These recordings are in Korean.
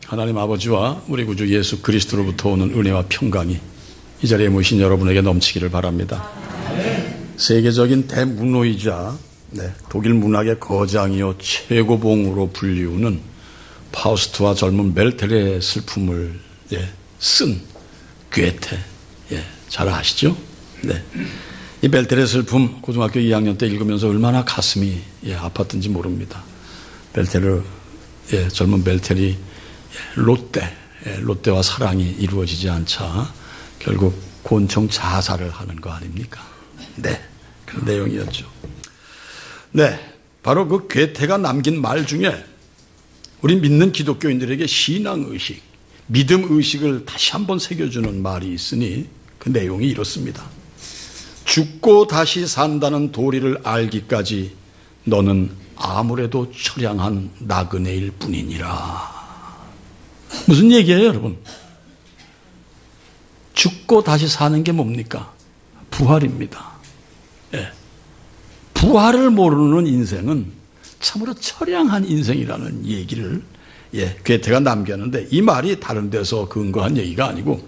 하나님 아버지와 우리 구주 예수 그리스도로부터 오는 은혜와 평강이 이 자리에 모신 여러분에게 넘치기를 바랍니다. 세계적인 대문호이자 독일 문학의 거장이요 최고봉으로 불리우는 파우스트와 젊은 멜텔의 슬픔을 쓴 괴테, 잘 아시죠? 이 멜텔의 슬픔 고등학교 2학년 때 읽으면서 얼마나 가슴이 아팠던지 모릅니다. 젊은 멜텔이 롯데와 사랑이 이루어지지 않자 결국 곤충 자살을 하는 거 아닙니까? 그런 내용이었죠. 바로 그 괴테가 남긴 말 중에 우리 믿는 기독교인들에게 신앙의식, 믿음의식을 다시 한번 새겨주는 말이 있으니 그 내용이 이렇습니다. 죽고 다시 산다는 도리를 알기까지 너는 아무래도 처량한 나그네일 뿐이니라. 무슨 얘기예요, 여러분? 죽고 다시 사는 게 뭡니까? 부활입니다. 부활을 모르는 인생은 참으로 처량한 인생이라는 얘기를 괴테가 남겼는데, 이 말이 다른 데서 근거한 얘기가 아니고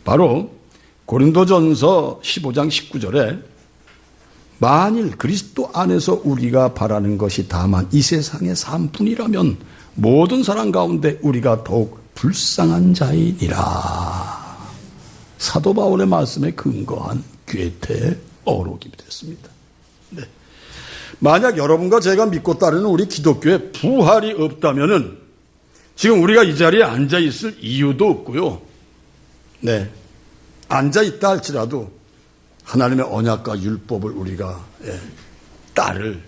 바로 고린도전서 15장 19절에 만일 그리스도 안에서 우리가 바라는 것이 다만 이 세상의 삶뿐이라면 모든 사람 가운데 우리가 더욱 불쌍한 자이니라. 사도 바울의 말씀에 근거한 괴테의 어록이 됐습니다. 만약 여러분과 제가 믿고 따르는 우리 기독교에 부활이 없다면은 지금 우리가 이 자리에 앉아 있을 이유도 없고요. 앉아 있다 할지라도 하나님의 언약과 율법을 우리가 따를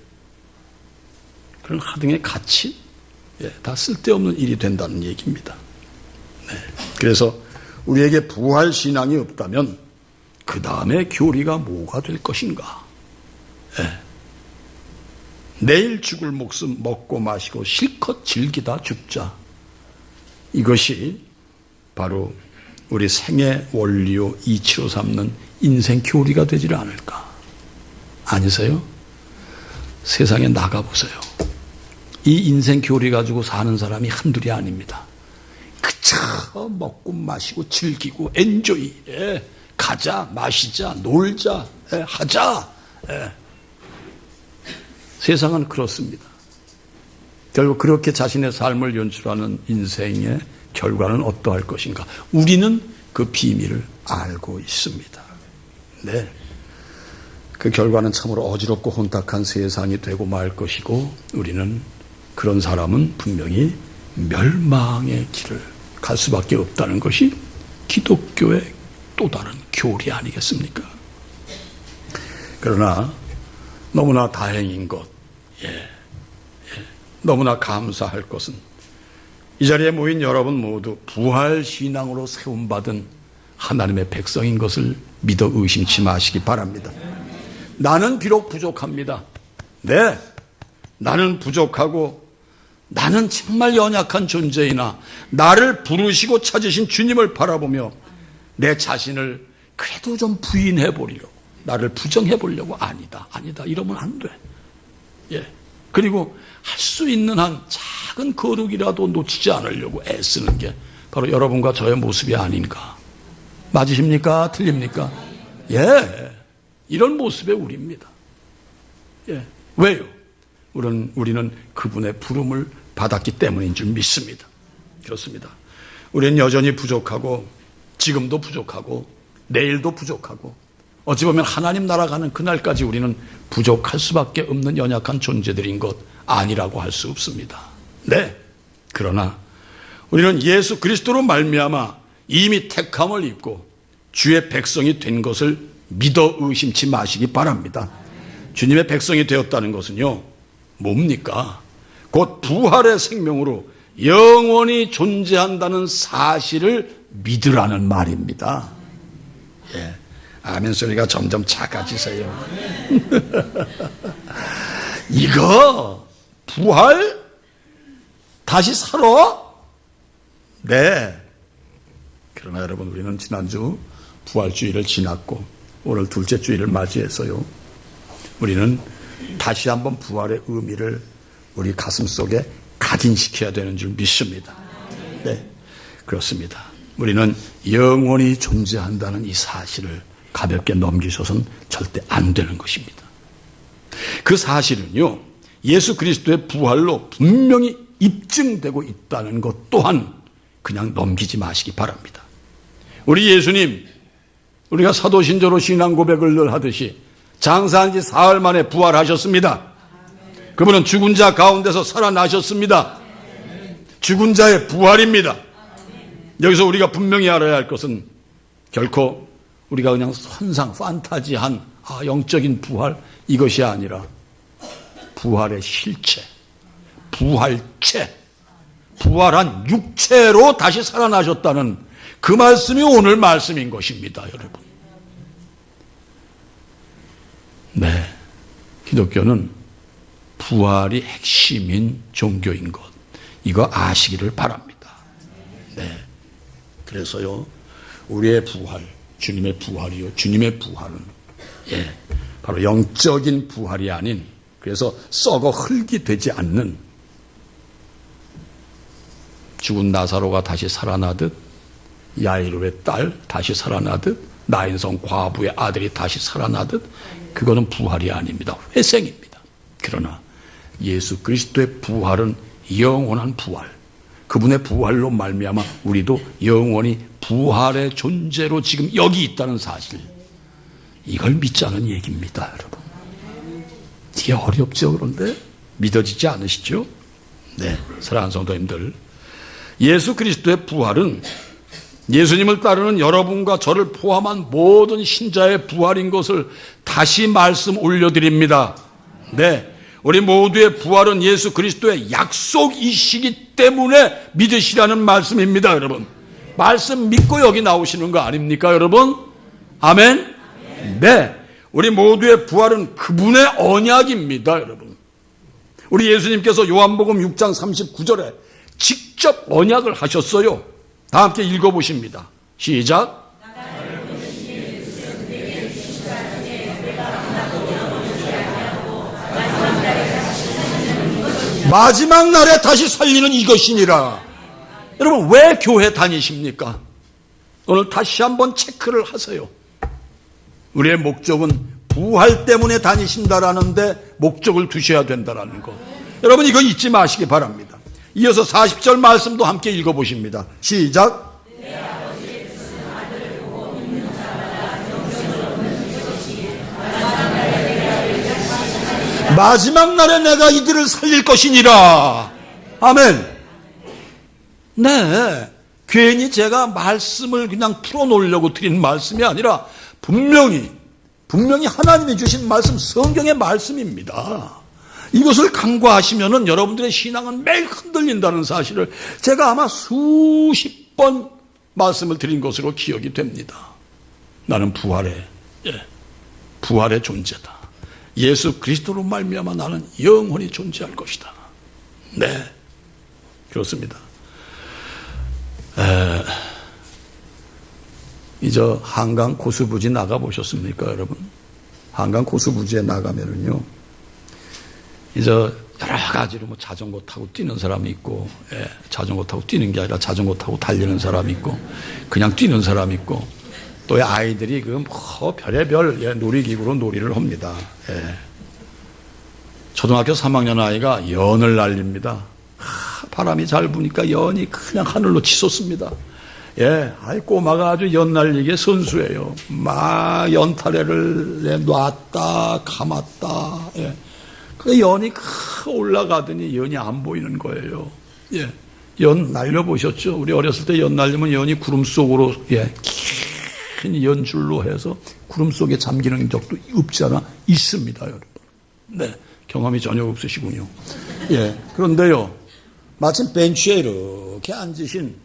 그런 하등의 가치, 다 쓸데없는 일이 된다는 얘기입니다. 그래서 우리에게 부활 신앙이 없다면 그 다음에 교리가 뭐가 될 것인가? 내일 죽을 목숨 먹고 마시고 실컷 즐기다 죽자. 이것이 바로 우리 생애 원리요 이치로 삼는 인생 교리가 되지를 않을까? 아니세요? 세상에 나가보세요. 이 인생 교리 가지고 사는 사람이 한둘이 아닙니다. 그저 먹고 마시고 즐기고 엔조이, 가자 마시자 놀자 하자. 세상은 그렇습니다. 결국 그렇게 자신의 삶을 연출하는 인생의 결과는 어떠할 것인가? 우리는 그 비밀을 알고 있습니다. 그 결과는 참으로 어지럽고 혼탁한 세상이 되고 말 것이고, 우리는 그런 사람은 분명히 멸망의 길을 갈 수밖에 없다는 것이 기독교의 또 다른 교리 아니겠습니까? 그러나 너무나 다행인 것, 너무나 감사할 것은 이 자리에 모인 여러분 모두 부활 신앙으로 세움받은 하나님의 백성인 것을 믿어 의심치 마시기 바랍니다. 나는 비록 부족합니다. 나는 부족하고 나는 정말 연약한 존재이나 나를 부르시고 찾으신 주님을 바라보며 내 자신을 그래도 좀 부인해 보려고, 나를 부정해 보려고 아니다 이러면 안 돼. 그리고 할 수 있는 한 작은 거룩이라도 놓치지 않으려고 애쓰는 게 바로 여러분과 저의 모습이 아닌가. 맞으십니까? 틀립니까? 이런 모습의 우리입니다. 왜요? 우리는 그분의 부름을 받았기 때문인 줄 믿습니다. 그렇습니다. 우리는 여전히 부족하고 지금도 부족하고 내일도 부족하고 어찌 보면 하나님 나라 가는 그날까지 우리는 부족할 수밖에 없는 연약한 존재들인 것 아니라고 할 수 없습니다. 그러나 우리는 예수 그리스도로 말미암아 이미 택함을 입고 주의 백성이 된 것을 믿어 의심치 마시기 바랍니다. 주님의 백성이 되었다는 것은요, 뭡니까? 곧 부활의 생명으로 영원히 존재한다는 사실을 믿으라는 말입니다. 아멘 소리가 점점 작아지세요. 이거 부활? 다시 살아? 그러나 여러분, 우리는 지난주 부활주의를 지났고 오늘 둘째 주일을 맞이해서요, 우리는 다시 한번 부활의 의미를 우리 가슴 속에 각인시켜야 되는 줄 믿습니다. 그렇습니다. 우리는 영원히 존재한다는 이 사실을 가볍게 넘기셔서는 절대 안 되는 것입니다. 그 사실은요, 예수 그리스도의 부활로 분명히 입증되고 있다는 것 또한 그냥 넘기지 마시기 바랍니다. 우리 예수님, 우리가 사도신조로 신앙 고백을 늘 하듯이 장사한 지 사흘 만에 부활하셨습니다. 그분은 죽은 자 가운데서 살아나셨습니다. 죽은 자의 부활입니다. 여기서 우리가 분명히 알아야 할 것은 결코 우리가 그냥 환상, 판타지한 영적인 부활, 이것이 아니라 부활의 실체, 부활체, 부활한 육체로 다시 살아나셨다는 그 말씀이 오늘 말씀인 것입니다, 여러분. 네, 기독교는 부활이 핵심인 종교인 것, 이거 아시기를 바랍니다. 네, 그래서요, 우리의 부활, 주님의 부활이요, 주님의 부활은 바로 영적인 부활이 아닌, 그래서 썩어 흙이 되지 않는, 죽은 나사로가 다시 살아나듯, 야이로의 딸 다시 살아나듯, 나인성 과부의 아들이 다시 살아나듯, 그거는 부활이 아닙니다. 회생입니다. 그러나 예수 그리스도의 부활은 영원한 부활, 그분의 부활로 말미암아 우리도 영원히 부활의 존재로 지금 여기 있다는 사실, 이걸 믿자는 얘기입니다, 여러분. 이게 어렵죠? 그런데 믿어지지 않으시죠? 네, 사랑하는 성도님들, 예수 그리스도의 부활은 예수님을 따르는 여러분과 저를 포함한 모든 신자의 부활인 것을 다시 말씀 올려드립니다. 네, 우리 모두의 부활은 예수 그리스도의 약속이시기 때문에 믿으시라는 말씀입니다, 여러분. 말씀 믿고 여기 나오시는 거 아닙니까, 여러분? 아멘? 네, 우리 모두의 부활은 그분의 언약입니다, 여러분. 우리 예수님께서 요한복음 6장 39절에 직접 언약을 하셨어요. 다 함께 읽어보십니다. 시작. 마지막 날에 다시 살리는 이것이니라. 여러분, 왜 교회 다니십니까? 오늘 다시 한번 체크를 하세요. 우리의 목적은 부활 때문에 다니신다라는데 목적을 두셔야 된다라는 거. 여러분, 이거 잊지 마시기 바랍니다. 이어서 40절 말씀도 함께 읽어보십니다. 시작. 마지막 날에 내가 이들을 살릴 것이니라. 아멘. 네, 괜히 제가 말씀을 그냥 풀어놓으려고 드린 말씀이 아니라 분명히 하나님이 주신 말씀, 성경의 말씀입니다. 이것을 간과하시면은 여러분들의 신앙은 매일 흔들린다는 사실을 제가 아마 수십 번 말씀을 드린 것으로 기억이 됩니다. 나는 부활의 존재다. 예수 그리스도로 말미암아 나는 영원히 존재할 것이다. 네, 그렇습니다. 이제 한강 고수부지 나가보셨습니까, 여러분? 한강 고수부지에 나가면은요, 이제 여러 가지로 뭐 자전거 타고 뛰는 사람이 있고, 자전거 타고 뛰는 게 아니라 자전거 타고 달리는 사람이 있고, 그냥 뛰는 사람이 있고, 또 아이들이 그 뭐 별의별 놀이기구로 놀이를 합니다. 초등학교 3학년 아이가 연을 날립니다. 바람이 잘 부니까 연이 그냥 하늘로 치솟습니다. 아이 꼬마가 아주 연 날리기에 선수예요. 막 연타래를 놨다 감았다. 그 연이 올라가더니 연이 안 보이는 거예요. 연 날려보셨죠? 우리 어렸을 때 연 날리면 연이 구름 속으로 큰 연줄로 해서 구름 속에 잠기는 적도 없지 않아 있습니다, 여러분. 네, 경험이 전혀 없으시군요. 그런데요, 마침 벤치에 이렇게 앉으신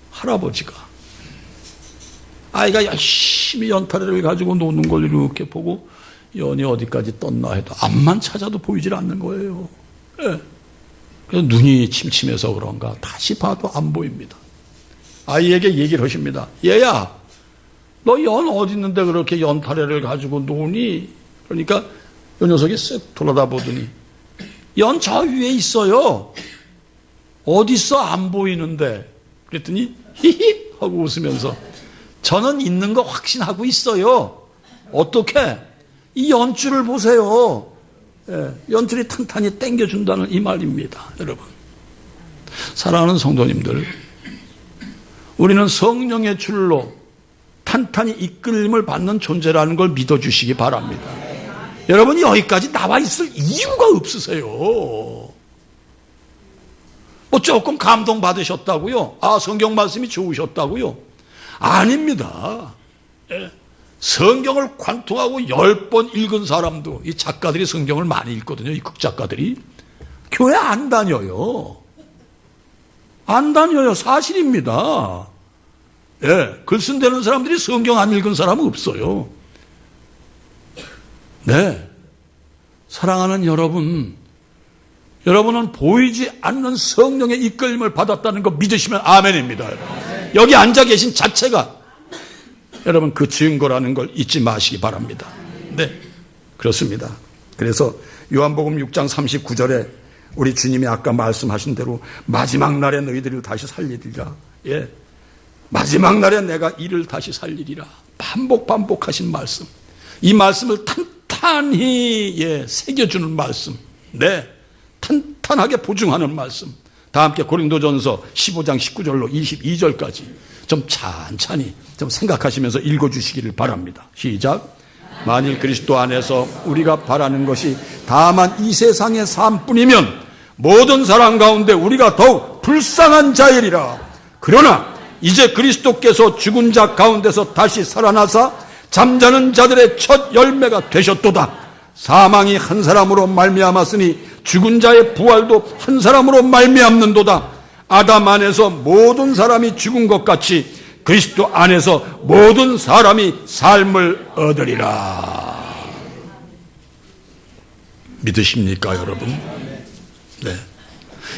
할아버지가 아이가 열심히 연타래를 가지고 노는 걸 이렇게 보고 연이 어디까지 떴나 해도 앞만 찾아도 보이질 않는 거예요. 그래서 눈이 침침해서 그런가 다시 봐도 안 보입니다. 아이에게 얘기를 하십니다. 얘야, 너 연 어디 있는데 그렇게 연타래를 가지고 노니? 그러니까 이 녀석이 쓱 돌아다 보더니 연 저 위에 있어요. 어딨어? 안 보이는데. 그랬더니 히히 하고 웃으면서 저는 있는 거 확신하고 있어요. 어떻게? 이 연줄을 보세요. 예, 연줄이 탄탄히 당겨준다는 이 말입니다. 여러분, 사랑하는 성도님들, 우리는 성령의 줄로 탄탄히 이끌림을 받는 존재라는 걸 믿어주시기 바랍니다. 여러분이 여기까지 나와 있을 이유가 없으세요. 뭐 조금 감동받으셨다고요? 아, 성경 말씀이 좋으셨다고요? 아닙니다. 예. 성경을 관통하고 10번 읽은 사람도, 이 작가들이 성경을 많이 읽거든요. 이 극작가들이. 교회 안 다녀요. 안 다녀요. 사실입니다. 예, 글 쓴다는 사람들이 성경 안 읽은 사람은 없어요. 네. 사랑하는 여러분, 여러분은 보이지 않는 성령의 이끌림을 받았다는 거 믿으시면 아멘입니다. 여기 앉아 계신 자체가 여러분 그 증거라는 걸 잊지 마시기 바랍니다. 네, 그렇습니다. 그래서 요한복음 6장 39절에 우리 주님이 아까 말씀하신 대로 마지막 날에 너희들을 다시 살리리라. 예, 마지막 날에 내가 이를 다시 살리리라. 반복하신 말씀. 이 말씀을 탄탄히 새겨주는 말씀. 네, 탄탄하게 보증하는 말씀. 다 함께 고린도전서 15장 19절로 22절까지 좀 찬찬히 좀 생각하시면서 읽어주시기를 바랍니다. 시작. 만일 그리스도 안에서 우리가 바라는 것이 다만 이 세상의 삶뿐이면 모든 사람 가운데 우리가 더욱 불쌍한 자이리라. 그러나 이제 그리스도께서 죽은 자 가운데서 다시 살아나사 잠자는 자들의 첫 열매가 되셨도다. 사망이 한 사람으로 말미암았으니 죽은 자의 부활도 한 사람으로 말미암는도다. 아담 안에서 모든 사람이 죽은 것 같이 그리스도 안에서 모든 사람이 삶을 얻으리라. 믿으십니까, 여러분? 네.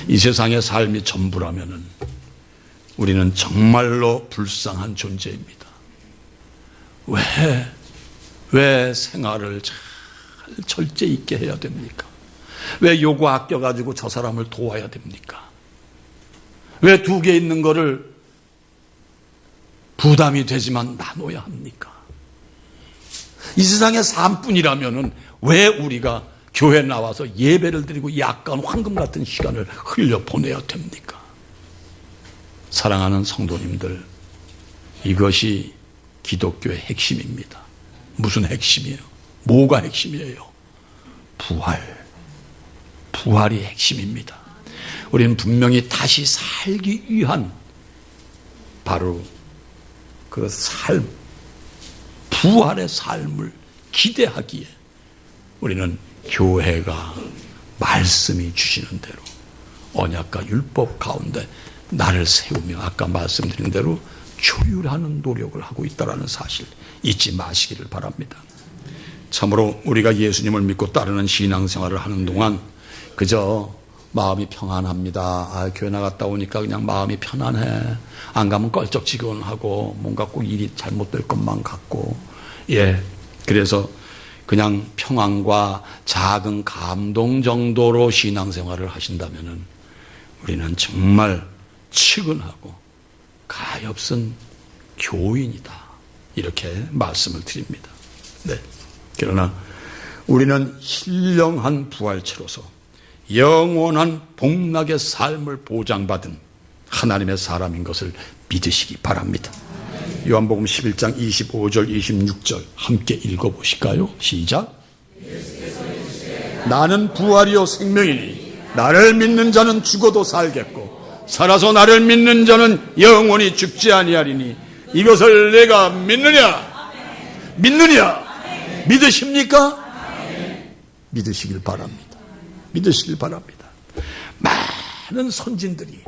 이 세상의 삶이 전부라면은 우리는 정말로 불쌍한 존재입니다. 왜 생활을 잘 절제 있게 해야 됩니까? 왜 요거 아껴가지고 저 사람을 도와야 됩니까? 왜 2개 있는 거를 부담이 되지만 나눠야 합니까? 이 세상의 삶뿐이라면은 왜 우리가 교회 나와서 예배를 드리고 이 아까운 황금 같은 시간을 흘려보내야 됩니까? 사랑하는 성도님들, 이것이 기독교의 핵심입니다. 무슨 핵심이에요? 뭐가 핵심이에요? 부활이 핵심입니다. 우리는 분명히 다시 살기 위한 바로 그 삶, 부활의 삶을 기대하기에 우리는 교회가 말씀이 주시는 대로 언약과 율법 가운데 나를 세우며 아까 말씀드린 대로 조율하는 노력을 하고 있다는 사실 잊지 마시기를 바랍니다. 참으로 우리가 예수님을 믿고 따르는 신앙생활을 하는 동안 그저 마음이 평안합니다. 아, 교회 나갔다 오니까 그냥 마음이 편안해. 안 가면 껄쩍지근하고 뭔가 꼭 일이 잘못될 것만 같고, 예, 그래서 그냥 평안과 작은 감동 정도로 신앙생활을 하신다면은 우리는 정말 측은하고 가엾은 교인이다, 이렇게 말씀을 드립니다. 네. 그러나 우리는 신령한 부활체로서 영원한 복락의 삶을 보장받은 하나님의 사람인 것을 믿으시기 바랍니다. 요한복음 11장 25절 26절 함께 읽어보실까요? 시작. 나는 부활이요 생명이니 나를 믿는 자는 죽어도 살겠고 살아서 나를 믿는 자는 영원히 죽지 아니하리니 이것을 내가 믿느냐? 믿으십니까? 믿으시길 바랍니다. 믿으시길 바랍니다. 많은 선진들이,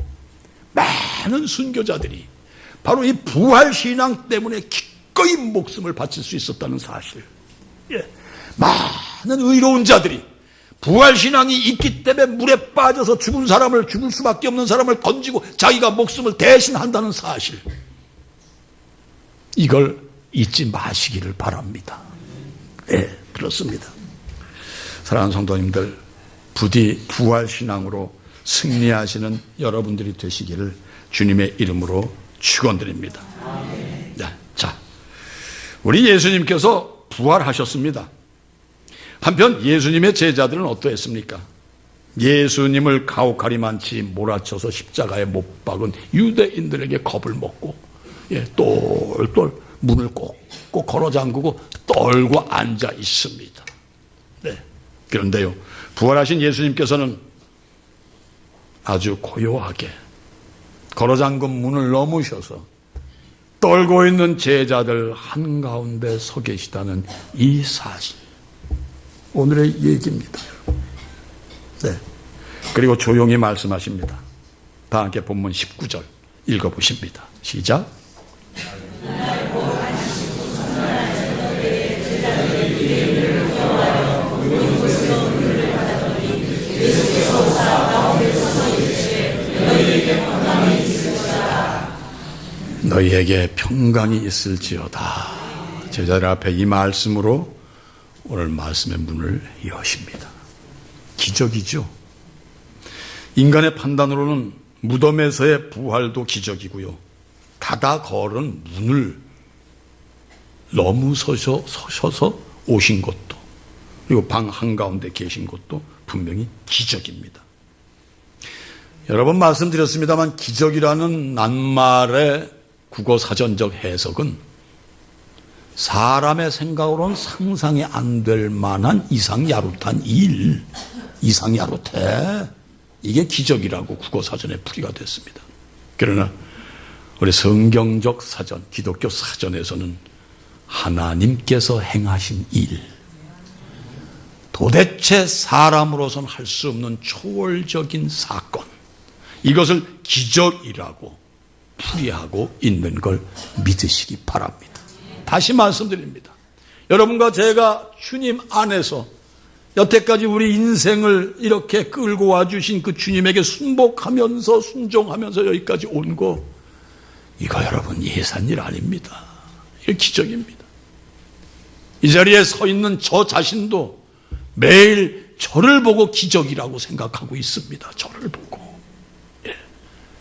많은 순교자들이 바로 이 부활신앙 때문에 기꺼이 목숨을 바칠 수 있었다는 사실. 예. 많은 의로운 자들이 부활신앙이 있기 때문에 물에 빠져서 죽을 수밖에 없는 사람을 건지고 자기가 목숨을 대신한다는 사실. 이걸 잊지 마시기를 바랍니다. 예, 그렇습니다. 사랑하는 성도님들, 부디 부활신앙으로 승리하시는 여러분들이 되시기를 주님의 이름으로 축원드립니다. 네, 자, 우리 예수님께서 부활하셨습니다. 한편 예수님의 제자들은 어떠했습니까? 예수님을 가혹하리만치 몰아쳐서 십자가에 못 박은 유대인들에게 겁을 먹고 똘똘 문을 꼭꼭 걸어 잠그고 떨고 앉아 있습니다. 네. 그런데요, 부활하신 예수님께서는 아주 고요하게 걸어 잠근 문을 넘으셔서 떨고 있는 제자들 한가운데 서 계시다는 이 사실, 오늘의 얘기입니다. 네. 그리고 조용히 말씀하십니다. 다 함께 본문 19절 읽어보십니다. 시작. 너희에게 평강이 있을지어다. 제자들 앞에 이 말씀으로 오늘 말씀의 문을 여십니다. 기적이죠. 인간의 판단으로는 무덤에서의 부활도 기적이고요, 닫아 걸은 문을 넘으셔서 오신 것도, 그리고 방 한가운데 계신 것도 분명히 기적입니다. 여러 번 말씀드렸습니다만 기적이라는 낱말의 국어사전적 해석은 사람의 생각으로는 상상이 안 될 만한 이상야릇한 일, 이상야릇해, 이게 기적이라고 국어사전에 풀이가 됐습니다. 그러나 우리 성경적 사전, 기독교 사전에서는 하나님께서 행하신 일, 도대체 사람으로서는 할 수 없는 초월적인 사건, 이것을 기적이라고 풀이하고 있는 걸 믿으시기 바랍니다. 다시 말씀드립니다. 여러분과 제가 주님 안에서 여태까지 우리 인생을 이렇게 끌고 와주신 그 주님에게 순복하면서 순종하면서 여기까지 온 거, 이거 여러분 예산 일 아닙니다. 이거 기적입니다. 이 자리에 서 있는 저 자신도 매일 저를 보고 기적이라고 생각하고 있습니다. 저를 보고.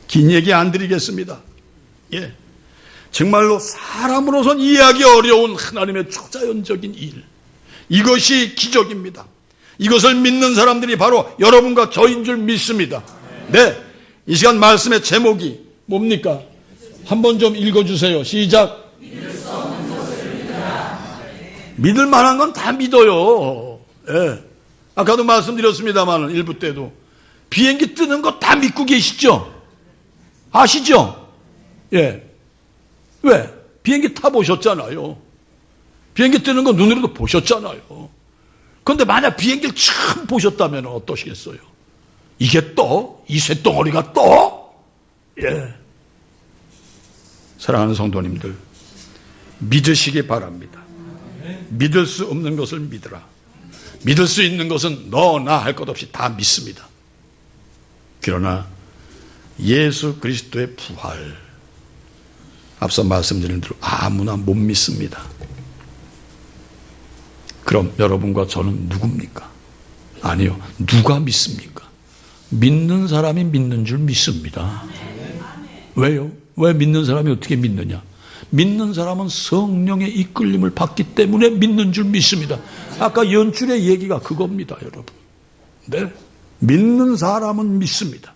긴 얘기 안 드리겠습니다. 정말로 사람으로선 이해하기 어려운 하나님의 초자연적인 일, 이것이 기적입니다. 이것을 믿는 사람들이 바로 여러분과 저인 줄 믿습니다. 네, 이 시간 말씀의 제목이 뭡니까? 한번 좀 읽어주세요. 시작. 믿을 만한 건 다 믿어요. 아까도 말씀드렸습니다만 일부 때도 비행기 뜨는 거 다 믿고 계시죠? 아시죠? 왜? 비행기 타보셨잖아요. 비행기 뜨는 거 눈으로도 보셨잖아요. 그런데 만약 비행기를 처음 보셨다면 어떠시겠어요? 이게 떠? 이 쇳덩어리가 떠? 사랑하는 성도님들, 믿으시기 바랍니다. 믿을 수 없는 것을 믿으라. 믿을 수 있는 것은 너, 나 할 것 없이 다 믿습니다. 그러나 예수 그리스도의 부활, 앞서 말씀드린 대로 아무나 못 믿습니다. 그럼 여러분과 저는 누굽니까? 아니요, 누가 믿습니까? 믿는 사람이 믿는 줄 믿습니다. 왜요? 왜 믿는 사람이 어떻게 믿느냐? 믿는 사람은 성령의 이끌림을 받기 때문에 믿는 줄 믿습니다. 아까 연출의 얘기가 그겁니다, 여러분. 네, 믿는 사람은 믿습니다.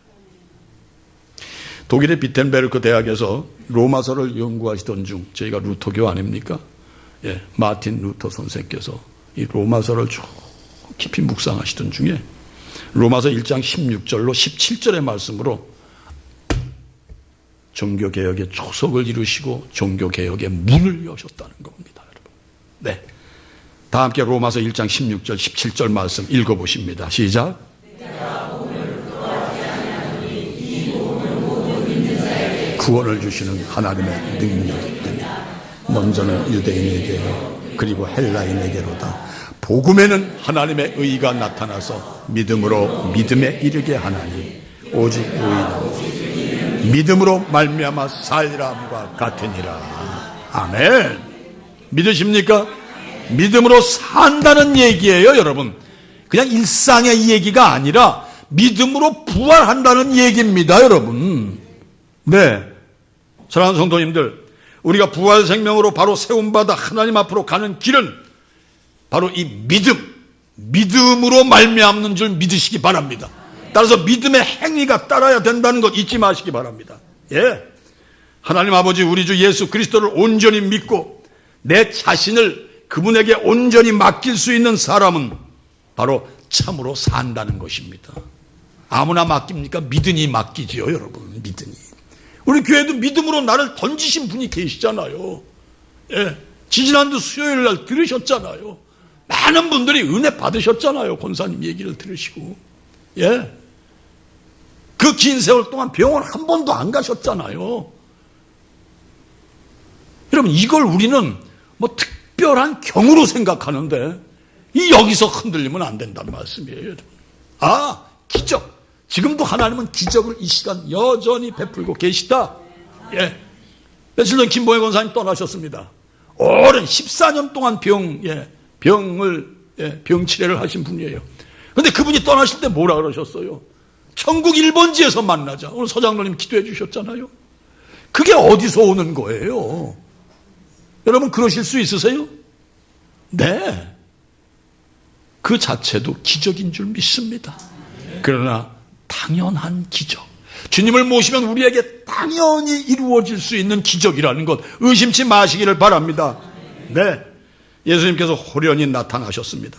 독일의 비텐베르크 대학에서 로마서를 연구하시던 중, 저희가 루터교 아닙니까? 마틴 루터 선생께서 이 로마서를 쭉 깊이 묵상하시던 중에 로마서 1장 16절로 17절의 말씀으로 종교개혁의 초석을 이루시고 종교개혁의 문을 여셨다는 겁니다, 여러분. 네, 다 함께 로마서 1장 16절 17절 말씀 읽어보십니다. 시작. 구원을 주시는 하나님의 능력이 때문에 먼저는 유대인에게요 그리고 헬라인에게로다. 복음에는 하나님의 의가 나타나서 믿음으로 믿음에 이르게 하나니 오직 의인은 믿음으로 말미암아 살리람과 같으니라. 아멘. 믿으십니까? 믿음으로 산다는 얘기예요, 여러분. 그냥 일상의 얘기가 아니라 믿음으로 부활한다는 얘기입니다, 여러분. 네. 사랑하는 성도님들, 우리가 부활 생명으로 바로 세움받아 하나님 앞으로 가는 길은 바로 이 믿음으로 말미암는 줄 믿으시기 바랍니다. 따라서 믿음의 행위가 따라야 된다는 것 잊지 마시기 바랍니다. 예. 하나님 아버지 우리 주 예수 그리스도를 온전히 믿고 내 자신을 그분에게 온전히 맡길 수 있는 사람은 바로 참으로 산다는 것입니다. 아무나 맡깁니까? 믿으니 맡기지요, 여러분. 믿으니. 우리 교회도 믿음으로 나를 던지신 분이 계시잖아요. 예. 지지난주 수요일 날 들으셨잖아요. 많은 분들이 은혜 받으셨잖아요. 권사님 얘기를 들으시고. 예. 그 긴 세월 동안 병원 한 번도 안 가셨잖아요. 여러분, 이걸 우리는 뭐 특별한 경우로 생각하는데 여기서 흔들리면 안 된다는 말씀이에요, 여러분. 아, 기적. 지금도 하나님은 기적을 이 시간 여전히 베풀고 계시다. 예. 며칠 전 김보혜 권사님 떠나셨습니다. 오랜 14년 동안 병 치료를 하신 분이에요. 그런데 그분이 떠나실 때 뭐라 그러셨어요? 천국 1번지에서 만나자. 오늘 서장로님 기도해 주셨잖아요. 그게 어디서 오는 거예요? 여러분 그러실 수 있으세요? 네. 그 자체도 기적인 줄 믿습니다. 그러나 당연한 기적. 주님을 모시면 우리에게 당연히 이루어질 수 있는 기적이라는 것 의심치 마시기를 바랍니다. 네. 예수님께서 호련히 나타나셨습니다.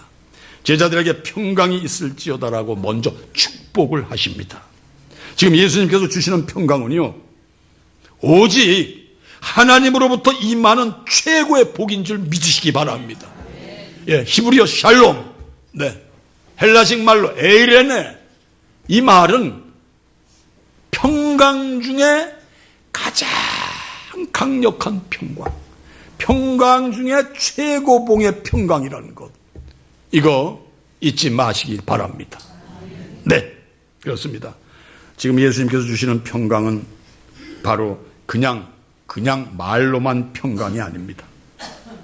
제자들에게 평강이 있을지어다라고 먼저 축복을 하십니다. 지금 예수님께서 주시는 평강은요, 오직 하나님으로부터 임하는 최고의 복인 줄 믿으시기 바랍니다. 예, 히브리어 샬롬, 네, 헬라식 말로 에이레네. 이 말은 평강 중에 가장 강력한 평강 중에 최고봉의 평강이라는 것, 이거 잊지 마시기 바랍니다. 네, 그렇습니다. 지금 예수님께서 주시는 평강은 바로 그냥 말로만 평강이 아닙니다.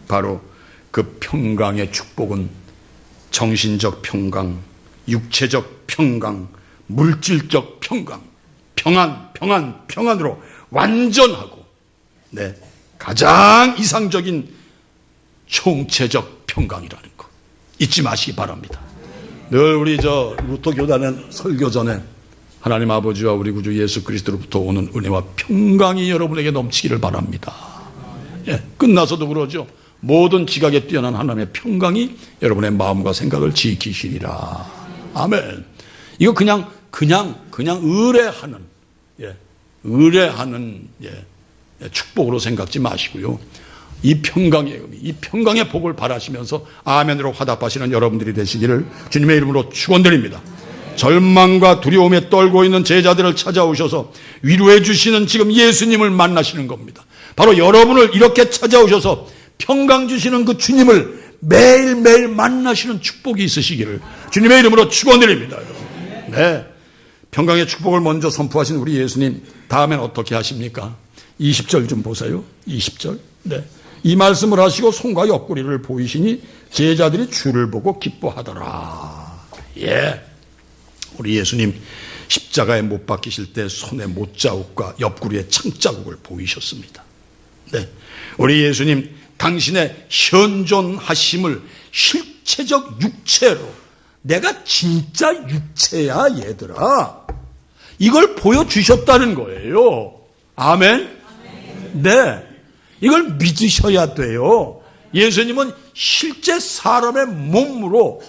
바로 그 평강의 축복은 정신적 평강, 육체적 평강, 물질적 평강, 평안으로 완전하고, 네, 가장 이상적인 총체적 평강이라는 것 잊지 마시기 바랍니다. 늘 우리 루터 교단의 설교 전에 하나님 아버지와 우리 구주 예수 그리스도로부터 오는 은혜와 평강이 여러분에게 넘치기를 바랍니다. 예, 끝나서도 그러죠. 모든 지각에 뛰어난 하나님의 평강이 여러분의 마음과 생각을 지키시리라. 아멘. 이거 그냥 의뢰하는 축복으로 생각지 마시고요. 이 평강의 복을 바라시면서 아멘으로 화답하시는 여러분들이 되시기를 주님의 이름으로 축원드립니다. 절망과 두려움에 떨고 있는 제자들을 찾아오셔서 위로해 주시는 지금 예수님을 만나시는 겁니다. 바로 여러분을 이렇게 찾아오셔서 평강 주시는 그 주님을 매일매일 만나시는 축복이 있으시기를 주님의 이름으로 축원드립니다. 네, 평강의 축복을 먼저 선포하신 우리 예수님, 다음엔 어떻게 하십니까? 20절 좀 보세요. 20절. 네. 이 말씀을 하시고 손과 옆구리를 보이시니 제자들이 주를 보고 기뻐하더라. 예. 우리 예수님 십자가에 못 박히실 때 손에 못자국과 옆구리에 창자국을 보이셨습니다. 네. 우리 예수님 당신의 현존하심을 실체적 육체로, 내가 진짜 육체야 얘들아, 이걸 보여주셨다는 거예요. 아멘? 네. 이걸 믿으셔야 돼요. 예수님은 실제 사람의 몸으로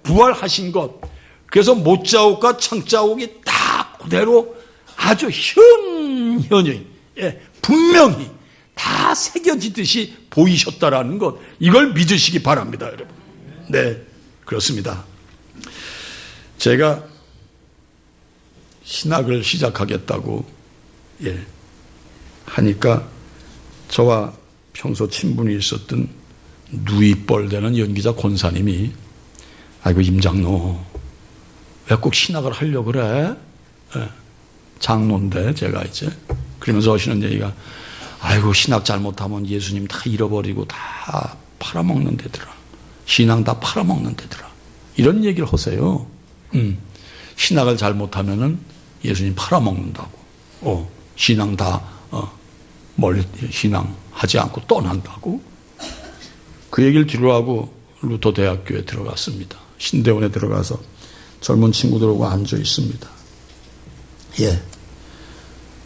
부활하신 것, 그래서 못자국과 창자국이 다 그대로 아주 현현히 분명히 다 새겨지듯이 보이셨다라는 것, 이걸 믿으시기 바랍니다, 여러분. 네, 그렇습니다. 제가 신학을 시작하겠다고 하니까 저와 평소 친분이 있었던 누이뻘 되는 연기자 권사님이, 아이고 임장로 왜 꼭 신학을 하려고 그래? 장로인데 제가 이제 그러면서 하시는 얘기가, 아이고 신학 잘못하면 예수님 다 잃어버리고 다 팔아먹는 데더라, 신앙 다 팔아먹는 데더라, 이런 얘기를 하세요. 신학을 잘못하면은 예수님 팔아먹는다고. 신앙 다 멀리 신앙하지 않고 떠난다고. 그 얘기를 뒤로하고 루터 대학교에 들어갔습니다. 신대원에 들어가서 젊은 친구들하고 앉아 있습니다. 예.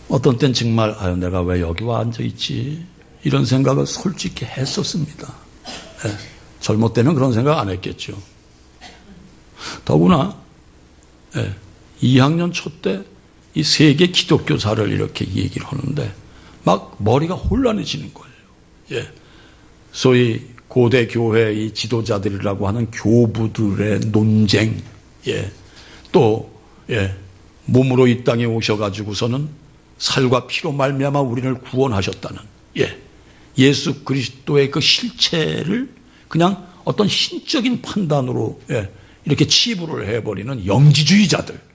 어떤 땐 정말 내가 왜 여기 와 앉아 있지? 이런 생각을 솔직히 했었습니다. 예. 젊을 때는 그런 생각 안 했겠죠. 더구나 2학년 초 때 이 세계 기독교사를 이렇게 얘기를 하는데 막 머리가 혼란해지는 거예요. 예. 소위 고대 교회 이 지도자들이라고 하는 교부들의 논쟁, 또 몸으로 이 땅에 오셔가지고서는 살과 피로 말미암아 우리를 구원하셨다는 예수 그리스도의 그 실체를 그냥 어떤 신적인 판단으로 이렇게 치부를 해버리는 영지주의자들.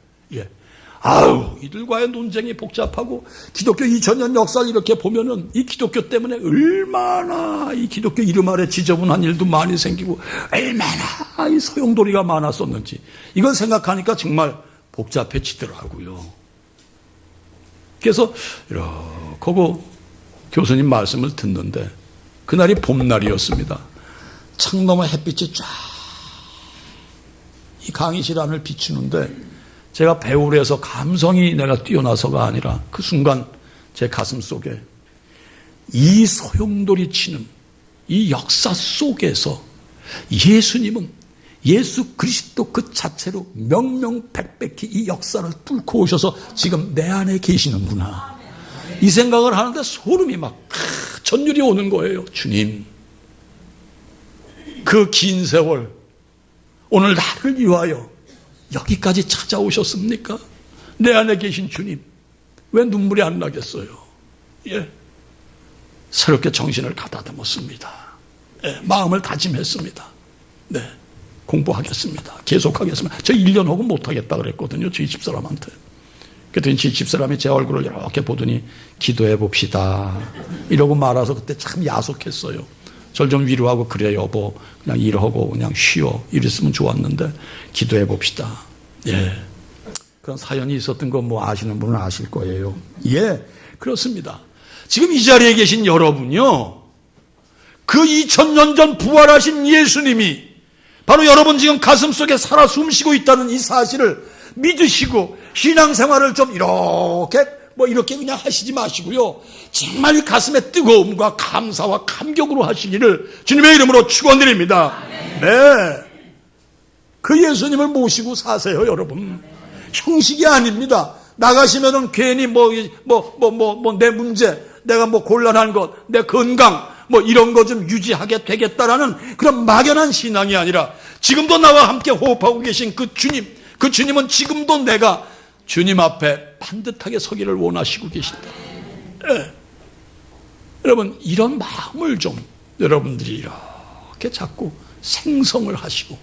이들과의 논쟁이 복잡하고 기독교 2000년 역사를 이렇게 보면은 이 기독교 때문에 얼마나 이 기독교 이름 아래 지저분한 일도 많이 생기고 얼마나 이 소용돌이가 많았었는지 이걸 생각하니까 정말 복잡해지더라고요. 그래서 이렇게 하고 교수님 말씀을 듣는데 그날이 봄날이었습니다. 창 너머 햇빛이 쫙 이 강의실 안을 비추는데 제가 배우를 해서 감성이 내가 뛰어나서가 아니라 그 순간 제 가슴 속에 이 소용돌이 치는 이 역사 속에서 예수님은 예수 그리스도 그 자체로 명명백백히 이 역사를 뚫고 오셔서 지금 내 안에 계시는구나. 이 생각을 하는데 소름이 막 전율이 오는 거예요. 주님, 그 긴 세월 오늘 나를 위하여 여기까지 찾아오셨습니까? 내 안에 계신 주님, 왜 눈물이 안 나겠어요? 새롭게 정신을 가다듬었습니다. 마음을 다짐했습니다. 공부하겠습니다. 계속하겠습니다. 저 1년 혹은 못하겠다 그랬거든요. 저희 집사람한테. 그랬더니 저희 집사람이 제 얼굴을 이렇게 보더니 기도해 봅시다. 이러고 말아서 그때 참 야속했어요. 절 좀 위로하고 그래 여보 그냥 일하고 그냥 쉬어 이랬으면 좋았는데 기도해 봅시다. 그런 사연이 있었던 거 뭐 아시는 분은 아실 거예요. 그렇습니다. 지금 이 자리에 계신 여러분요, 그 2000년 전 부활하신 예수님이 바로 여러분 지금 가슴속에 살아 숨쉬고 있다는 이 사실을 믿으시고 신앙생활을 좀 이렇게 그냥 하시지 마시고요. 정말 가슴의 뜨거움과 감사와 감격으로 하시기를 주님의 이름으로 축원드립니다. 그 예수님을 모시고 사세요, 여러분. 형식이 아닙니다. 나가시면은 괜히 내 문제, 내가 곤란한 것, 내 건강, 이런 거 좀 유지하게 되겠다라는 그런 막연한 신앙이 아니라 지금도 나와 함께 호흡하고 계신 그 주님은 지금도 내가 주님 앞에 반듯하게 서기를 원하시고 계신다. 여러분, 이런 마음을 좀 여러분들이 이렇게 자꾸 생성을 하시고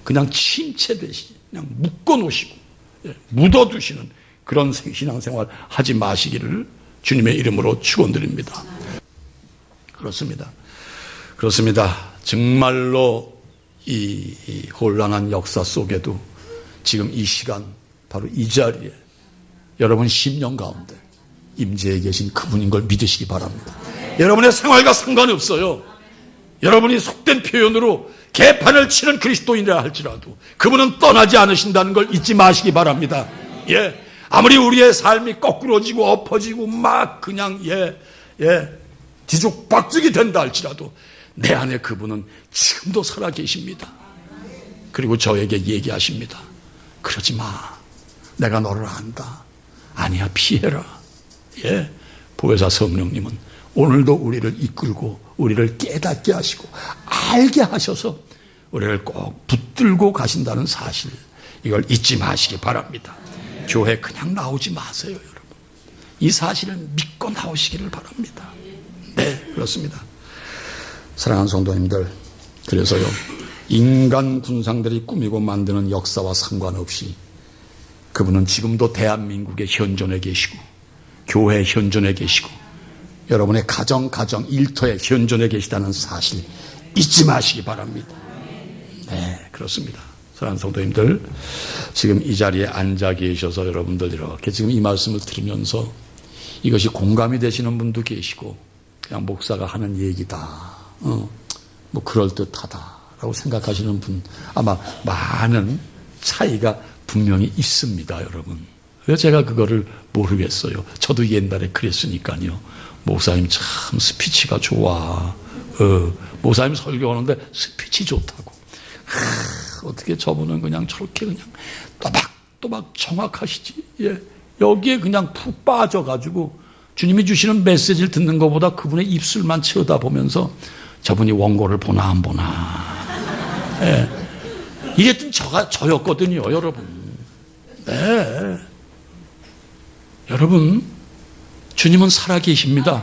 그냥 침체되시, 그냥 묶어놓으시고 묻어두시는 그런 신앙생활 하지 마시기를 주님의 이름으로 축원드립니다. 그렇습니다. 정말로 이 혼란한 역사 속에도 지금 이 시간 바로 이 자리에 여러분 심령 가운데 임재해 계신 그분인 걸 믿으시기 바랍니다. 여러분의 생활과 상관없어요. 여러분이 속된 표현으로 개판을 치는 그리스도인이라 할지라도 그분은 떠나지 않으신다는 걸 잊지 마시기 바랍니다. 아무리 우리의 삶이 거꾸러지고 엎어지고 막 그냥 뒤죽박죽이 된다 할지라도 내 안에 그분은 지금도 살아 계십니다. 그리고 저에게 얘기하십니다. 그러지 마. 내가 너를 안다. 아니야, 피해라. 보혜사 성령님은 오늘도 우리를 이끌고 우리를 깨닫게 하시고 알게 하셔서 우리를 꼭 붙들고 가신다는 사실, 이걸 잊지 마시기 바랍니다. 교회 그냥 나오지 마세요, 여러분. 이 사실을 믿고 나오시기를 바랍니다. 그렇습니다. 사랑하는 성도님들, 그래서요, 인간 군상들이 꾸미고 만드는 역사와 상관없이 그분은 지금도 대한민국의 현존에 계시고 교회 현존에 계시고 여러분의 가정 일터에 현존에 계시다는 사실 잊지 마시기 바랍니다. 그렇습니다. 사랑하는 성도님들, 지금 이 자리에 앉아 계셔서 여러분들 이렇게 지금 이 말씀을 들으면서 이것이 공감이 되시는 분도 계시고, 그냥 목사가 하는 얘기다, 뭐 그럴듯하다라고 생각하시는 분 아마 많은 차이가 분명히 있습니다, 여러분. 왜 제가 그거를 모르겠어요. 저도 옛날에 그랬으니까요. 목사님 참 스피치가 좋아. 목사님 설교하는데 스피치 좋다고. 어떻게 저분은 그냥 저렇게 그냥 또박또박 정확하시지. 예. 여기에 그냥 푹 빠져가지고 주님이 주시는 메시지를 듣는 것보다 그분의 입술만 쳐다보면서 저분이 원고를 보나 안 보나. 예. 이랬던 저였거든요, 여러분. 네. 여러분, 주님은 살아계십니다.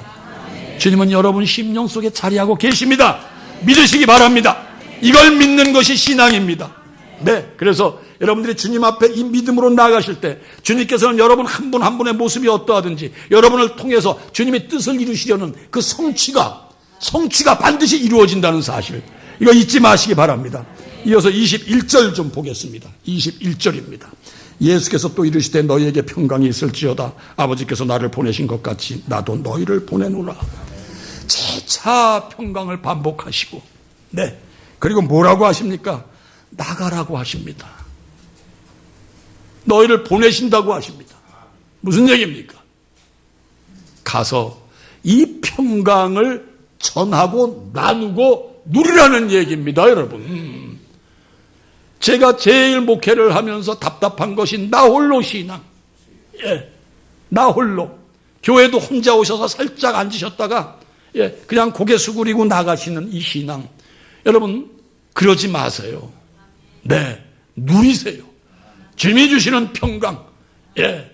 주님은 여러분 심령 속에 자리하고 계십니다. 믿으시기 바랍니다. 이걸 믿는 것이 신앙입니다. 네. 그래서 여러분들이 주님 앞에 이 믿음으로 나가실 때 주님께서는 여러분 한 분 한 분의 모습이 어떠하든지 여러분을 통해서 주님의 뜻을 이루시려는 그 성취가 반드시 이루어진다는 사실, 이거 잊지 마시기 바랍니다. 이어서 21절 좀 보겠습니다. 21절입니다. 예수께서 또 이르시되 너희에게 평강이 있을지어다. 아버지께서 나를 보내신 것 같이 나도 너희를 보내노라. 재차 평강을 반복하시고, 네. 그리고 뭐라고 하십니까? 나가라고 하십니다. 너희를 보내신다고 하십니다. 무슨 얘기입니까? 가서 이 평강을 전하고 나누고 누리라는 얘기입니다, 여러분. 제가 제일 목회를 하면서 답답한 것이 나 홀로 신앙. 예, 나 홀로. 교회도 혼자 오셔서 살짝 앉으셨다가 예, 그냥 고개 수그리고 나가시는 이 신앙. 여러분, 그러지 마세요. 네, 누리세요. 주님이 주시는 평강. 예,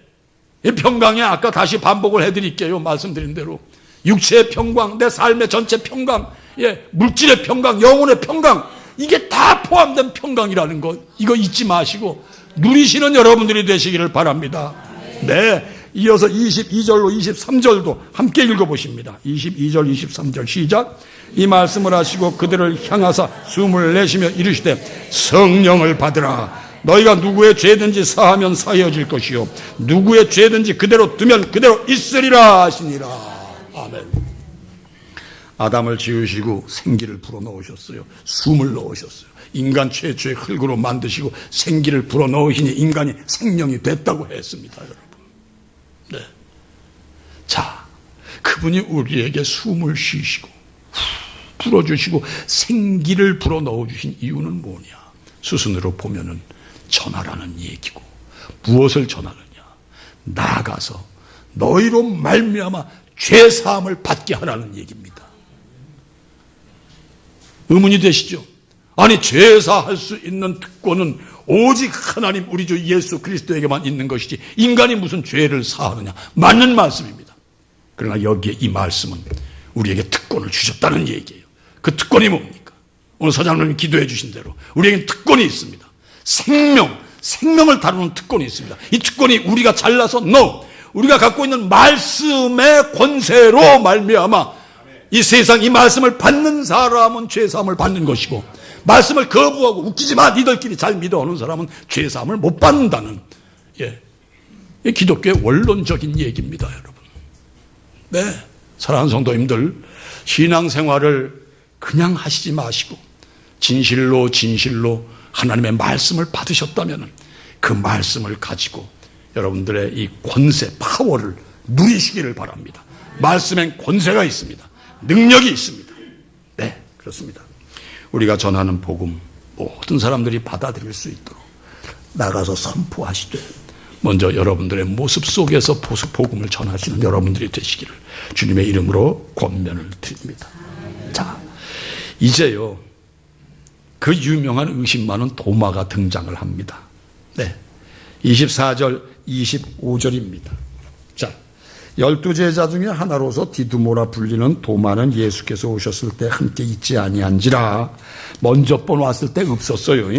이 평강에 아까 다시 반복을 해드릴게요. 말씀드린 대로. 육체의 평강, 내 삶의 전체 평강, 예, 물질의 평강, 영혼의 평강, 이게 다 포함된 평강이라는 것, 이거 잊지 마시고 누리시는 여러분들이 되시기를 바랍니다. 네. 이어서 22절로 23절도 함께 읽어보십니다. 22절, 23절 시작. 이 말씀을 하시고 그들을 향하사 숨을 내쉬며 이르시되 성령을 받으라. 너희가 누구의 죄든지 사하면 사해질 것이요 누구의 죄든지 그대로 두면 그대로 있으리라 하시니라. 아멘. 아담을 지으시고 생기를 불어넣으셨어요. 숨을 넣으셨어요. 인간 최초의 흙으로 만드시고 생기를 불어넣으시니 인간이 생명이 됐다고 했습니다, 여러분. 네. 자, 그분이 우리에게 숨을 쉬시고 불어주시고 생기를 불어넣어주신 이유는 뭐냐? 수순으로 보면은 전하라는 얘기고, 무엇을 전하느냐? 나아가서 너희로 말미암아 죄사함을 받게 하라는 얘기입니다. 의문이 되시죠? 아니, 죄사할 수 있는 특권은 오직 하나님 우리 주 예수 그리스도에게만 있는 것이지 인간이 무슨 죄를 사하느냐? 맞는 말씀입니다. 그러나 여기에 이 말씀은 우리에게 특권을 주셨다는 얘기예요. 그 특권이 뭡니까? 오늘 사장님이 기도해 주신 대로 우리에게는 특권이 있습니다. 생명을 다루는 특권이 있습니다. 이 특권이 우리가 잘나서 우리가 갖고 있는 말씀의 권세로 말미암아 이 세상 이 말씀을 받는 사람은 죄사함을 받는 것이고, 말씀을 거부하고 웃기지 마 니들끼리 잘 믿어 하는 사람은 죄사함을 못 받는다는, 예, 이 기독교의 원론적인 얘기입니다, 여러분. 네, 사랑하는 성도님들, 신앙생활을 그냥 하시지 마시고 진실로 하나님의 말씀을 받으셨다면 그 말씀을 가지고 여러분들의 이 권세, 파워를 누리시기를 바랍니다. 말씀엔 권세가 있습니다. 능력이 있습니다. 네, 그렇습니다. 우리가 전하는 복음, 모든 사람들이 받아들일 수 있도록 나가서 선포하시되, 먼저 여러분들의 모습 속에서 복음을 전하시는 여러분들이 되시기를 주님의 이름으로 권면을 드립니다. 자, 이제요, 그 유명한 의심많은 도마가 등장을 합니다. 네, 24절, 25절입니다. 자, 12제자 중에 하나로서 디두모라 불리는 도마는 예수께서 오셨을 때 함께 있지 아니한지라. 먼저 번 왔을 때 없었어요.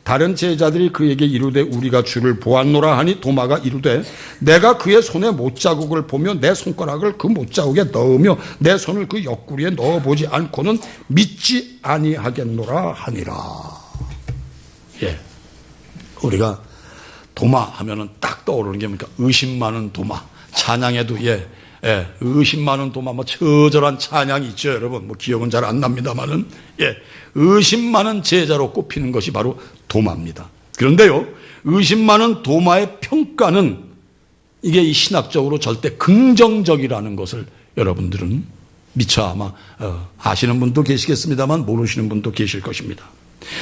다른 제자들이 그에게 이르되 우리가 주를 보았노라 하니 도마가 이르되 내가 그의 손에 못자국을 보며 내 손가락을 그 못자국에 넣으며 내 손을 그 옆구리에 넣어보지 않고는 믿지 아니하겠노라 하니라. 예, 우리가 도마 하면은 딱 떠오르는 게 뭡니까? 의심 많은 도마. 찬양에도 의심 많은 도마, 처절한 찬양이 있죠, 여러분. 기억은 잘 안 납니다만은, 의심 많은 제자로 꼽히는 것이 바로 도마입니다. 그런데요, 의심 많은 도마의 평가는 이게 이 신학적으로 절대 긍정적이라는 것을 여러분들은 미처 아마 아시는 분도 계시겠습니다만 모르시는 분도 계실 것입니다.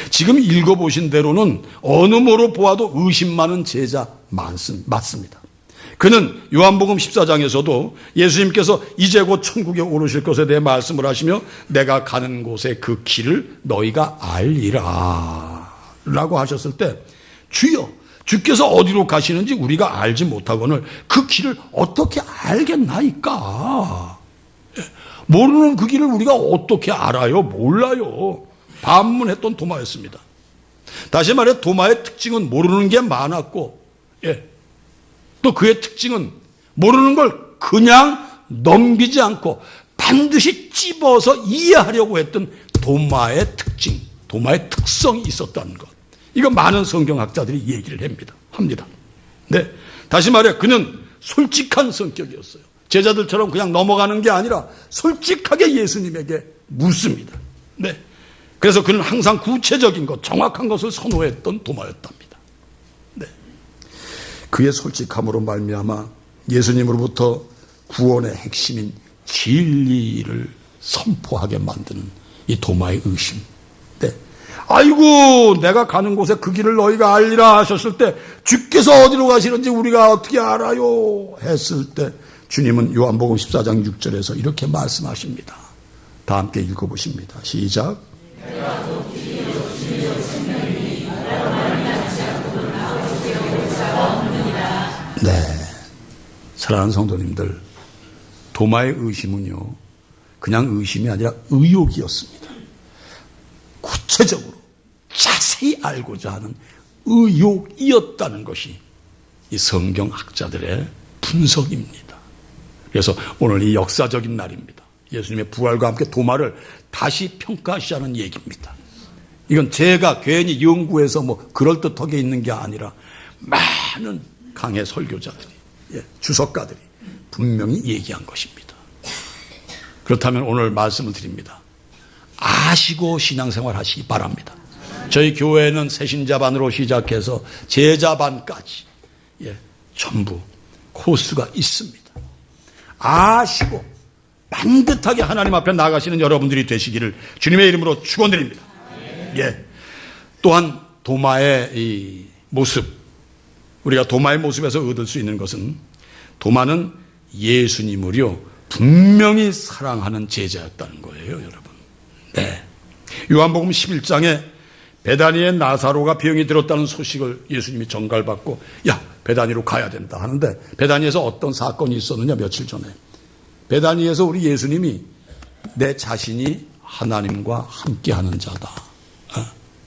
지금 읽어보신 대로는 어느 뭐로 보아도 의심 많은 제자 맞습니다. 그는 요한복음 14장에서도 예수님께서 이제 곧 천국에 오르실 것에 대해 말씀을 하시며 내가 가는 곳에 그 길을 너희가 알리라 라고 하셨을 때 주여 주께서 어디로 가시는지 우리가 알지 못하거늘 그 길을 어떻게 알겠나이까. 모르는 그 길을 우리가 어떻게 알아요? 몰라요. 반문했던 도마였습니다. 다시 말해 도마의 특징은 모르는 게 많았고 또 그의 특징은 모르는 걸 그냥 넘기지 않고 반드시 찝어서 이해하려고 했던 도마의 특징, 도마의 특성이 있었다는 것. 이거 많은 성경학자들이 얘기를 합니다. 네. 다시 말해 그는 솔직한 성격이었어요. 제자들처럼 그냥 넘어가는 게 아니라 솔직하게 예수님에게 묻습니다. 네. 그래서 그는 항상 구체적인 것, 정확한 것을 선호했던 도마였답니다. 네. 그의 솔직함으로 말미암아 예수님으로부터 구원의 핵심인 진리를 선포하게 만드는 이 도마의 의심. 네. 아이고 내가 가는 곳에 그 길을 너희가 알리라 하셨을 때 주께서 어디로 가시는지 우리가 어떻게 알아요 했을 때 주님은 요한복음 14장 6절에서 이렇게 말씀하십니다. 다 함께 읽어보십니다. 시작. 네, 사랑하는 성도님들, 도마의 의심은요 그냥 의심이 아니라 의욕이었습니다. 구체적으로 자세히 알고자 하는 의욕이었다는 것이 이 성경학자들의 분석입니다. 그래서 오늘 이 역사적인 날입니다. 예수님의 부활과 함께 도마를 다시 평가하시자는 얘기입니다. 이건 제가 괜히 연구해서 그럴듯하게 있는 게 아니라 많은 강해 설교자들이, 주석가들이 분명히 얘기한 것입니다. 그렇다면 오늘 말씀을 드립니다. 아시고 신앙생활 하시기 바랍니다. 저희 교회는 새신자반으로 시작해서 제자반까지 전부 코스가 있습니다. 아시고 반듯하게 하나님 앞에 나가시는 여러분들이 되시기를 주님의 이름으로 축원드립니다. 또한 도마의 이 모습, 우리가 도마의 모습에서 얻을 수 있는 것은 도마는 예수님을요 분명히 사랑하는 제자였다는 거예요, 여러분. 네. 요한복음 11장에 베다니의 나사로가 병이 들었다는 소식을 예수님이 전갈받고 베다니로 가야 된다 하는데 베다니에서 어떤 사건이 있었느냐 며칠 전에 베다니에서 우리 예수님이 내 자신이 하나님과 함께하는 자다.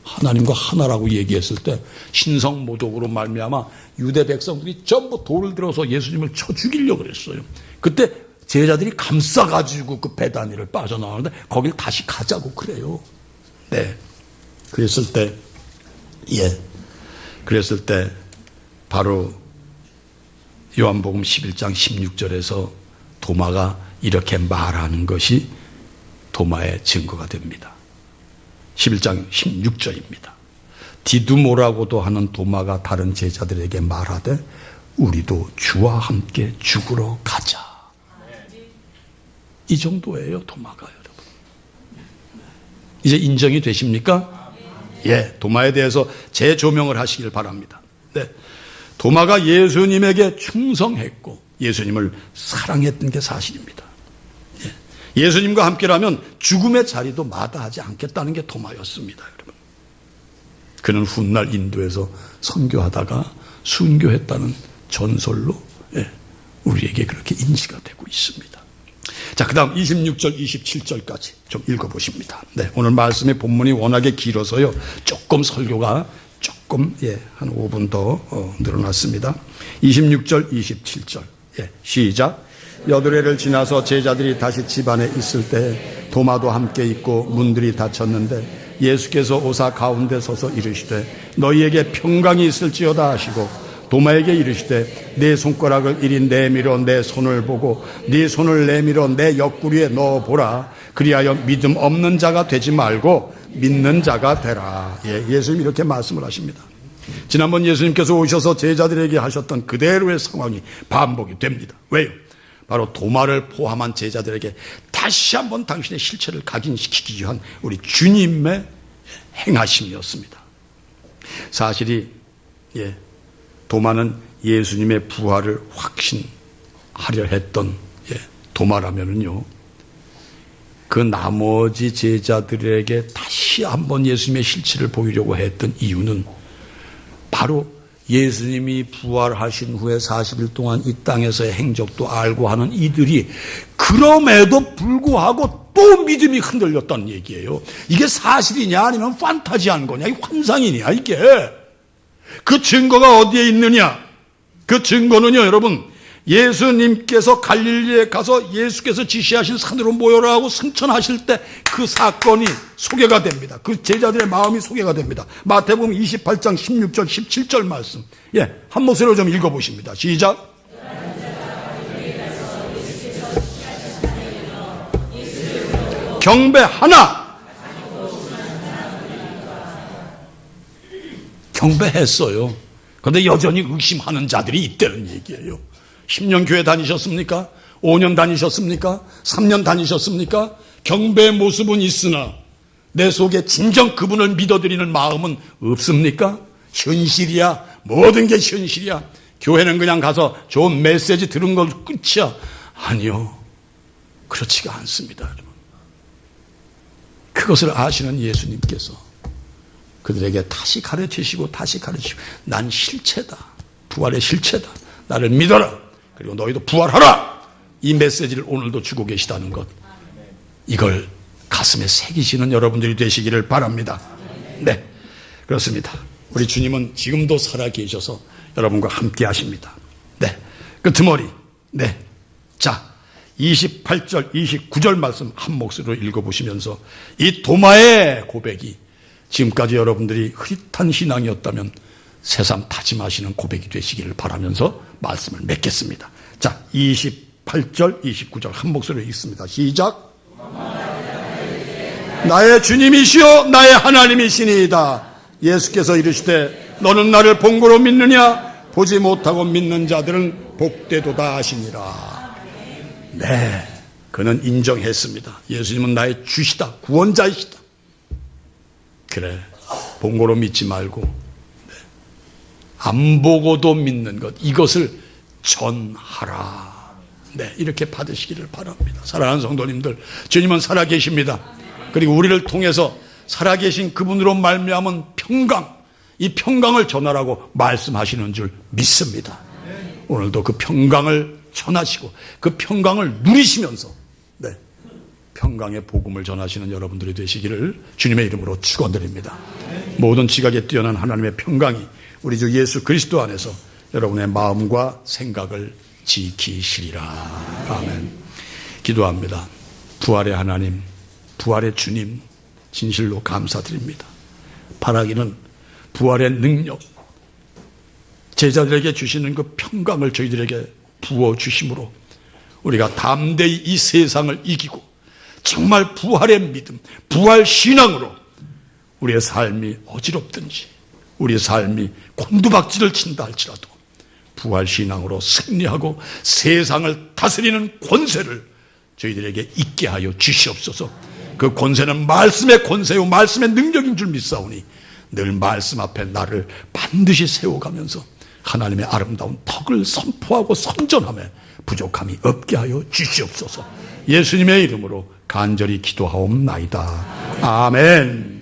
하나님과 하나라고 얘기했을 때 신성모독으로 말미암아 유대 백성들이 전부 돌을 들어서 예수님을 쳐 죽이려고 그랬어요. 그때 제자들이 감싸가지고 그 베다니를 빠져나오는데 거길 다시 가자고 그래요. 네. 그랬을 때 바로 요한복음 11장 16절에서 도마가 이렇게 말하는 것이 도마의 증거가 됩니다. 11장 16절입니다. 디두모라고도 하는 도마가 다른 제자들에게 말하되 우리도 주와 함께 죽으러 가자. 이 정도예요, 도마가, 여러분. 이제 인정이 되십니까? 도마에 대해서 재조명을 하시길 바랍니다. 네. 도마가 예수님에게 충성했고 예수님을 사랑했던 게 사실입니다. 예수님과 함께라면 죽음의 자리도 마다하지 않겠다는 게 도마였습니다, 여러분. 그는 훗날 인도에서 선교하다가 순교했다는 전설로 우리에게 그렇게 인지가 되고 있습니다. 자, 그 다음 26절, 27절까지 좀 읽어보십니다. 네, 오늘 말씀의 본문이 워낙에 길어서요. 조금 설교가 한 5분 더 늘어났습니다. 26절, 27절. 시작. 여드레를 지나서 제자들이 다시 집안에 있을 때 도마도 함께 있고 문들이 닫혔는데 예수께서 오사 가운데 서서 이르시되 너희에게 평강이 있을지어다 하시고 도마에게 이르시되 네 손가락을 이리 내밀어 내 손을 보고 네 손을 내밀어 내 옆구리에 넣어보라. 그리하여 믿음 없는 자가 되지 말고 믿는 자가 되라. 예수님 이렇게 말씀을 하십니다. 지난번 예수님께서 오셔서 제자들에게 하셨던 그대로의 상황이 반복이 됩니다. 왜요? 바로 도마를 포함한 제자들에게 다시 한번 당신의 실체를 각인시키기 위한 우리 주님의 행하심이었습니다. 사실이 도마는 예수님의 부활을 확신하려 했던 도마라면은요, 그 나머지 제자들에게 다시 한번 예수님의 실체를 보이려고 했던 이유는 바로 예수님이 부활하신 후에 40일 동안 이 땅에서의 행적도 알고 하는 이들이 그럼에도 불구하고 또 믿음이 흔들렸다는 얘기예요. 이게 사실이냐 아니면 판타지한 거냐, 이게 환상이냐 이게. 그 증거가 어디에 있느냐? 그 증거는요, 여러분, 예수님께서 갈릴리에 가서 예수께서 지시하신 산으로 모여라 하고 승천하실 때 그 사건이 소개가 됩니다. 그 제자들의 마음이 소개가 됩니다. 마태복음 28장 16절 17절 말씀, 한 목소리로 좀 읽어보십니다. 시작. 경배하나. 경배했어요. 그런데 여전히 의심하는 자들이 있다는 얘기예요. 10년 교회 다니셨습니까? 5년 다니셨습니까? 3년 다니셨습니까? 경배의 모습은 있으나 내 속에 진정 그분을 믿어드리는 마음은 없습니까? 현실이야. 모든 게 현실이야. 교회는 그냥 가서 좋은 메시지 들은 걸 끝이야. 아니요. 그렇지가 않습니다, 여러분. 그것을 아시는 예수님께서 그들에게 다시 가르치시고 난 실체다. 부활의 실체다. 나를 믿어라. 그리고 너희도 부활하라. 이 메시지를 오늘도 주고 계시다는 것, 이걸 가슴에 새기시는 여러분들이 되시기를 바랍니다. 네, 그렇습니다. 우리 주님은 지금도 살아계셔서 여러분과 함께 하십니다. 네, 끄트머리. 네, 자, 28절 29절 말씀 한 목소리로 읽어보시면서 이 도마의 고백이 지금까지 여러분들이 흐릿한 신앙이었다면 새삼 다짐하시는 고백이 되시기를 바라면서 말씀을 맺겠습니다. 자, 28절 29절 한 목소리로 읽습니다. 시작. 나의 주님이시여 나의 하나님이시니이다. 예수께서 이르시되 너는 나를 본고로 믿느냐? 보지 못하고 믿는 자들은 복되도다 하시니라. 네, 그는 인정했습니다. 예수님은 나의 주시다, 구원자이시다. 그래, 본고로 믿지 말고 안 보고도 믿는 것, 이것을 전하라. 네, 이렇게 받으시기를 바랍니다. 사랑하는 성도님들, 주님은 살아계십니다. 그리고 우리를 통해서 살아계신 그분으로 말미암은 평강, 이 평강을 전하라고 말씀하시는 줄 믿습니다. 오늘도 그 평강을 전하시고 그 평강을 누리시면서 평강의 복음을 전하시는 여러분들이 되시기를 주님의 이름으로 축원드립니다. 모든 지각에 뛰어난 하나님의 평강이 우리 주 예수 그리스도 안에서 여러분의 마음과 생각을 지키시리라. 아멘. 기도합니다. 부활의 하나님, 부활의 주님, 진실로 감사드립니다. 바라기는 부활의 능력, 제자들에게 주시는 그 평강을 저희들에게 부어주심으로 우리가 담대히 이 세상을 이기고 정말 부활의 믿음, 부활 신앙으로 우리의 삶이 어지럽든지 우리의 삶이 곤두박질을 친다 할지라도 부활 신앙으로 승리하고 세상을 다스리는 권세를 저희들에게 있게 하여 주시옵소서. 그 권세는 말씀의 권세요 말씀의 능력인 줄 믿사오니 늘 말씀 앞에 나를 반드시 세워가면서 하나님의 아름다운 덕을 선포하고 선전함에 부족함이 없게 하여 주시옵소서. 예수님의 이름으로 간절히 기도하옵나이다. 아멘.